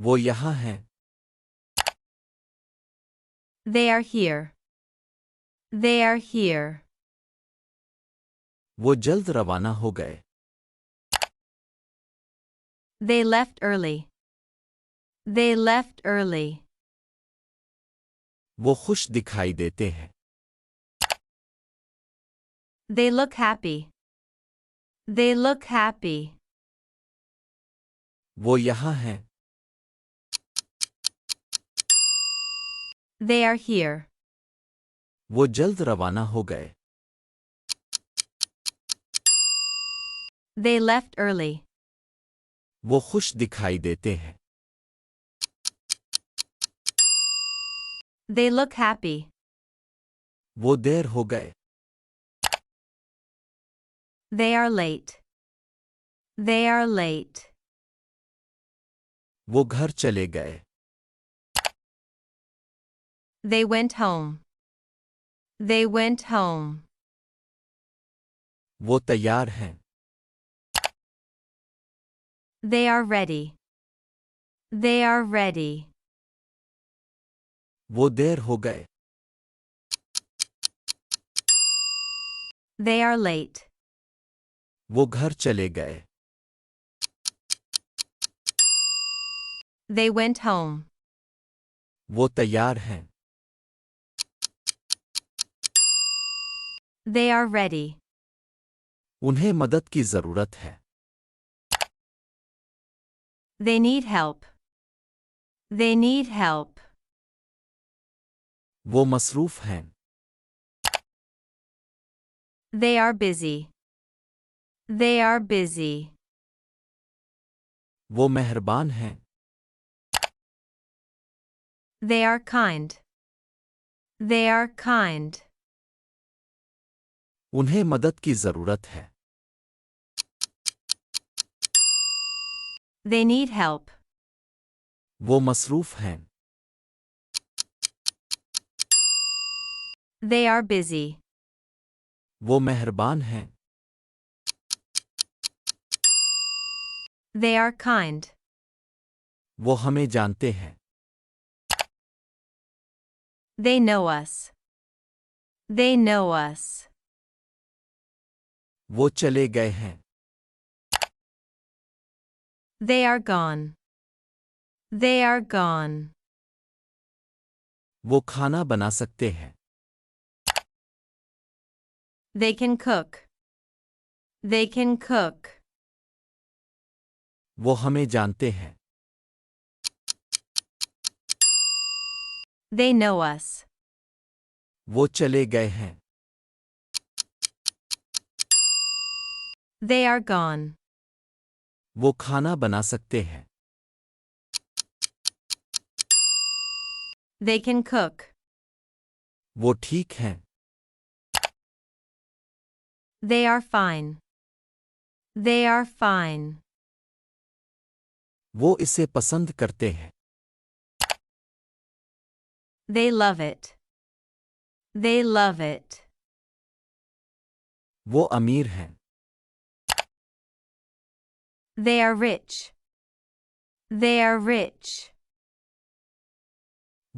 وہ یہاں ہیں. They are here. They are here. وہ جلد روانہ ہو گئے. They left early. They left early. وہ خوش دکھائی دیتے ہیں. They look happy. They look happy. وہ یہاں ہیں. They are here. وہ جلد روانہ ہو گئے. They left early. وہ خوش دکھائی دیتے ہیں. They look happy. وہ دیر ہو گئے. They are late. They are late. وہ گھر چلے گئے. They went home. They went home. وہ تیار ہیں. They are ready. They are ready. وہ دیر ہو گئے. They are late. وہ گھر چلے گئے. They went home. وہ تیار ہیں. They are ready. انہیں مدد کی ضرورت ہے. They need help. They need help. وہ مصروف ہیں. They are busy. They are busy. وہ مہربان ہیں. They are kind. They are kind. انہیں مدد کی ضرورت ہے. They need help. وہ مصروف ہیں. They are busy. وہ مہربان ہیں. They are kind. وہ ہمیں جانتے ہیں. They know us. They know us. وہ چلے گئے ہیں. They are gone. They are gone. وہ کھانا بنا سکتے ہیں. They can cook. They can cook. وہ ہمیں جانتے ہیں. They know us. وہ چلے گئے ہیں. They are gone. وہ کھانا بنا سکتے ہیں. They can cook. وہ ٹھیک ہیں. They are fine. They are fine. وہ اسے پسند کرتے ہیں. They love it. They love it. وہ امیر ہیں. They are rich. They are rich.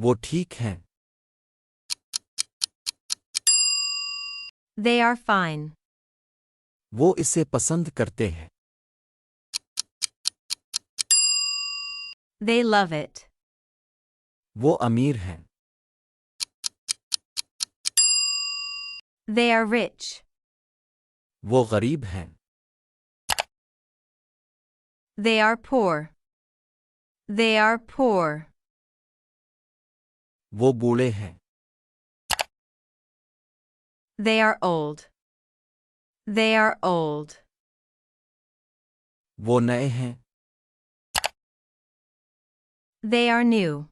وہ ٹھیک ہیں. They are fine. وہ اسے پسند کرتے ہیں. They love it. وہ امیر ہیں. They are rich. وہ غریب ہیں. They are poor. They are poor. وہ بوڑھے ہیں. They are old. They are old. وہ نئے ہیں. They are new.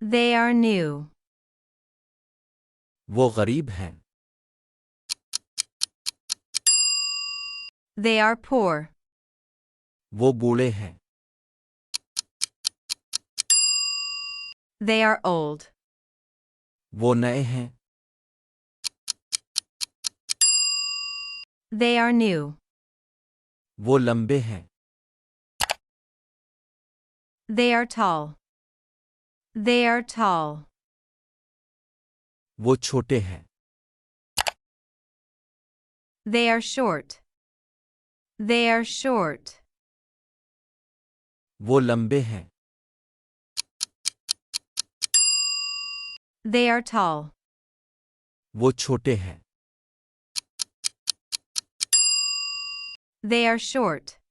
They are new. وہ غریب ہیں. They are poor. وہ بوڑھے ہیں. They are old. وہ نئے ہیں. They are new. وہ لمبے ہیں. They are tall. They are tall. وہ چھوٹے ہیں. They are short. They are short. وہ لمبے ہیں. They are tall. وہ چھوٹے ہیں. They are short.